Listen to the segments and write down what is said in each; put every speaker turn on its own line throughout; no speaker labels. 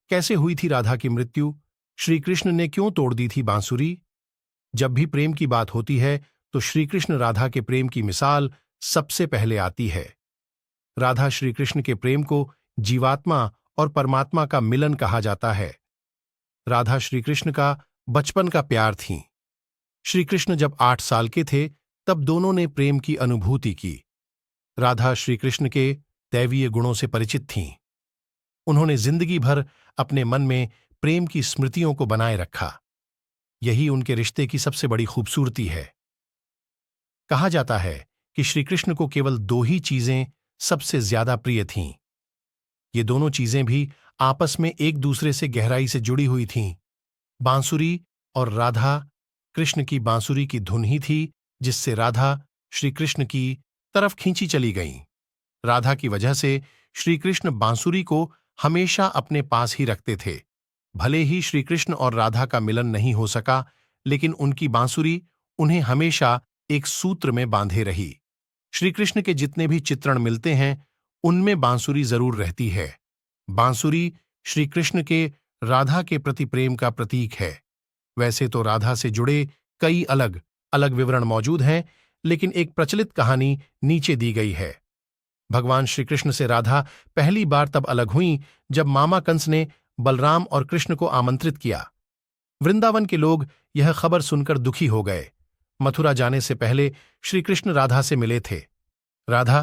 कैसे हुई थी राधा की मृत्यु? श्री कृष्ण ने क्यों तोड़ दी थी बांसुरी? जब भी प्रेम की बात होती है तो श्री कृष्ण राधा के प्रेम की मिसाल सबसे पहले आती है। राधा श्री कृष्ण के प्रेम को जीवात्मा और परमात्मा का मिलन कहा जाता है। राधा श्री कृष्ण का बचपन का प्यार थीं। श्री कृष्ण जब 8 साल के थे तब दोनों ने प्रेम की अनुभूति की। राधा श्री कृष्ण के दैवीय गुणों से परिचित थीं। उन्होंने जिंदगी भर अपने मन में प्रेम की स्मृतियों को बनाए रखा। यही उनके रिश्ते की सबसे बड़ी खूबसूरती है। कहा जाता है कि श्री कृष्ण को केवल 2 ही चीजें सबसे ज्यादा प्रिय थीं। ये दोनों चीजें भी आपस में एक दूसरे से गहराई से जुड़ी हुई थीं। बांसुरी और राधा। कृष्ण की बांसुरी की धुन ही थी जिससे राधा श्री कृष्ण की तरफ खींची चली गईं। राधा की वजह से श्री कृष्ण बांसुरी को हमेशा अपने पास ही रखते थे। भले ही श्री कृष्ण और राधा का मिलन नहीं हो सका, लेकिन उनकी बांसुरी उन्हें हमेशा एक सूत्र में बांधे रही। श्री कृष्ण के जितने भी चित्रण मिलते हैं उनमें बांसुरी जरूर रहती है। बांसुरी श्री कृष्ण के राधा के प्रति प्रेम का प्रतीक है। वैसे तो राधा से जुड़े कई अलग अलग विवरण मौजूद हैं, लेकिन एक प्रचलित कहानी नीचे दी गई है। भगवान श्री कृष्ण से राधा पहली बार तब अलग हुईं जब मामा कंस ने बलराम और कृष्ण को आमंत्रित किया। वृंदावन के लोग यह खबर सुनकर दुखी हो गए। मथुरा जाने से पहले श्री कृष्ण राधा से मिले थे। राधा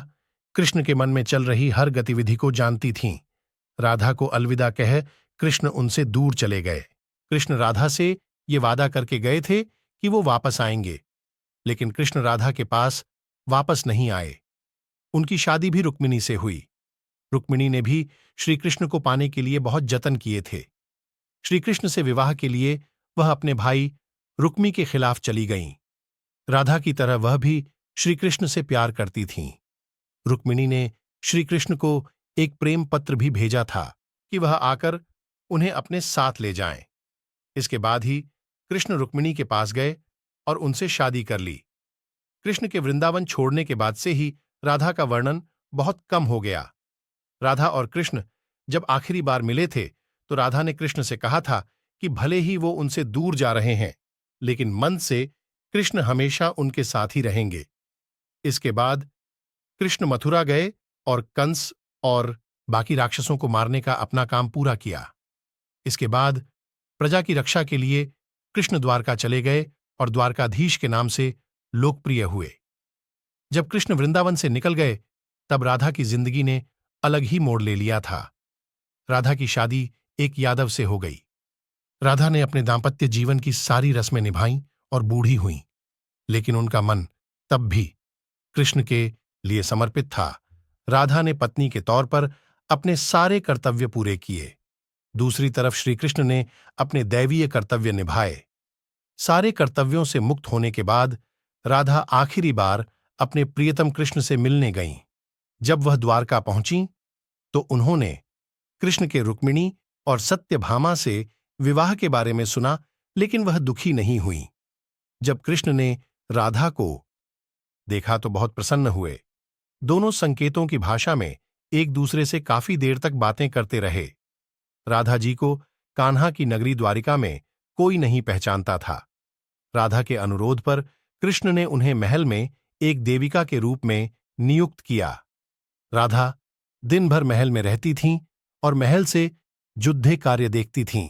कृष्ण के मन में चल रही हर गतिविधि को जानती थीं। राधा को अलविदा कह कृष्ण उनसे दूर चले गए। कृष्ण राधा से ये वादा करके गए थे कि वो वापस आएंगे, लेकिन कृष्ण राधा के पास वापस नहीं आए। उनकी शादी भी रुक्मिणी से हुई। रुक्मिणी ने भी श्री कृष्ण को पाने के लिए बहुत जतन किए थे। श्री कृष्ण से विवाह के लिए वह अपने भाई रुक्मी के खिलाफ चली गईं। राधा की तरह वह भी श्री कृष्ण से प्यार करती थीं। रुक्मिणी ने श्री कृष्ण को एक प्रेम पत्र भी भेजा था कि वह आकर उन्हें अपने साथ ले जाएं। इसके बाद ही कृष्ण रुक्मिणी के पास गए और उनसे शादी कर ली। कृष्ण के वृंदावन छोड़ने के बाद से ही राधा का वर्णन बहुत कम हो गया। राधा और कृष्ण जब आखिरी बार मिले थे तो राधा ने कृष्ण से कहा था कि भले ही वो उनसे दूर जा रहे हैं, लेकिन मन से कृष्ण हमेशा उनके साथ ही रहेंगे। इसके बाद कृष्ण मथुरा गए और कंस और बाकी राक्षसों को मारने का अपना काम पूरा किया। इसके बाद प्रजा की रक्षा के लिए कृष्ण द्वारका चले गए और द्वारकाधीश के नाम से लोकप्रिय हुए। जब कृष्ण वृंदावन से निकल गए तब राधा की जिंदगी ने अलग ही मोड़ ले लिया था। राधा की शादी एक यादव से हो गई। राधा ने अपने दांपत्य जीवन की सारी रस्में निभाईं और बूढ़ी हुईं, लेकिन उनका मन तब भी कृष्ण के लिए समर्पित था। राधा ने पत्नी के तौर पर अपने सारे कर्तव्य पूरे किए। दूसरी तरफ श्री कृष्ण ने अपने दैवीय कर्तव्य निभाए। सारे कर्तव्यों से मुक्त होने के बाद राधा आखिरी बार अपने प्रियतम कृष्ण से मिलने गईं। जब वह द्वारका पहुंची तो उन्होंने कृष्ण के रुक्मिणी और सत्यभामा से विवाह के बारे में सुना, लेकिन वह दुखी नहीं हुई। जब कृष्ण ने राधा को देखा तो बहुत प्रसन्न हुए। दोनों संकेतों की भाषा में एक दूसरे से काफी देर तक बातें करते रहे। राधा जी को कान्हा की नगरी द्वारिका में कोई नहीं पहचानता था। राधा के अनुरोध पर कृष्ण ने उन्हें महल में एक देविका के रूप में नियुक्त किया। राधा दिन भर महल में रहती थीं और महल से युद्ध कार्य देखती थीं।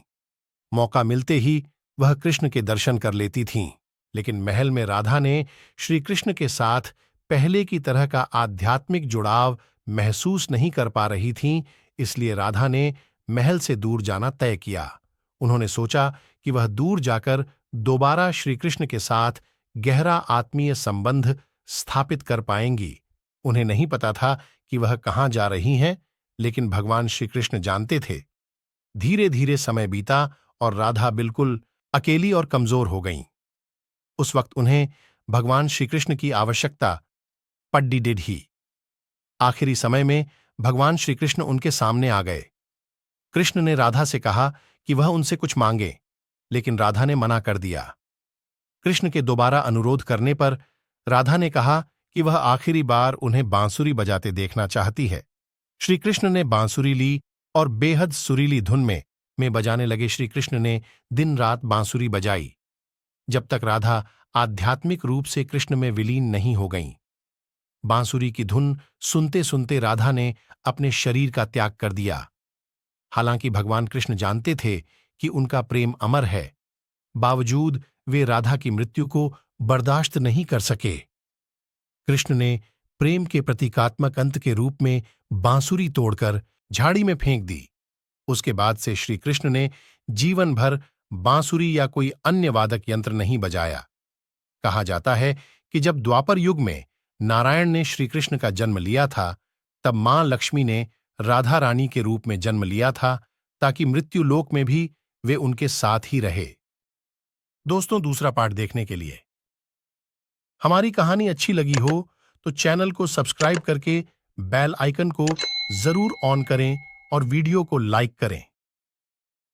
मौका मिलते ही वह कृष्ण के दर्शन कर लेती थीं, लेकिन महल में राधा ने श्री कृष्ण के साथ पहले की तरह का आध्यात्मिक जुड़ाव महसूस नहीं कर पा रही थीं, इसलिए राधा ने महल से दूर जाना तय किया। उन्होंने सोचा कि वह दूर जाकर दोबारा श्री कृष्ण के साथ गहरा आत्मीय संबंध स्थापित कर पाएंगी। उन्हें नहीं पता था कि वह कहाँ जा रही हैं, लेकिन भगवान श्री कृष्ण जानते थे। धीरे धीरे समय बीता और राधा बिल्कुल अकेली और कमजोर हो गईं। उस वक्त उन्हें भगवान श्री कृष्ण की आवश्यकता पड्डी डिड ही। आखिरी समय में भगवान श्री कृष्ण उनके सामने आ गए। कृष्ण ने राधा से कहा कि वह उनसे कुछ मांगे, लेकिन राधा ने मना कर दिया। कृष्ण के दोबारा अनुरोध करने पर राधा ने कहा कि वह आखिरी बार उन्हें बांसुरी बजाते देखना चाहती है। श्री कृष्ण ने बांसुरी ली और बेहद सुरीली धुन में में बजाने लगे श्री कृष्ण ने दिन रात बांसुरी बजाई, जब तक राधा आध्यात्मिक रूप से कृष्ण में विलीन नहीं हो गईं। बांसुरी की धुन सुनते सुनते राधा ने अपने शरीर का त्याग कर दिया। हालांकि भगवान कृष्ण जानते थे कि उनका प्रेम अमर है, बावजूद वे राधा की मृत्यु को बर्दाश्त नहीं कर सके। कृष्ण ने प्रेम के प्रतीकात्मक अंत के रूप में बांसुरी तोड़कर झाड़ी में फेंक दी। उसके बाद से श्री कृष्ण ने जीवन भर बांसुरी या कोई अन्य वादक यंत्र नहीं बजाया। कहा जाता है कि जब द्वापर युग में नारायण ने श्री कृष्ण का जन्म लिया था, तब मां लक्ष्मी ने राधा रानी के रूप में जन्म लिया था, ताकि मृत्यु लोक में भी वे उनके साथ ही रहे। दोस्तों, दूसरा पार्ट देखने के लिए हमारी कहानी अच्छी लगी हो तो चैनल को सब्सक्राइब करके बेल आइकन को जरूर ऑन करें और वीडियो को लाइक करें।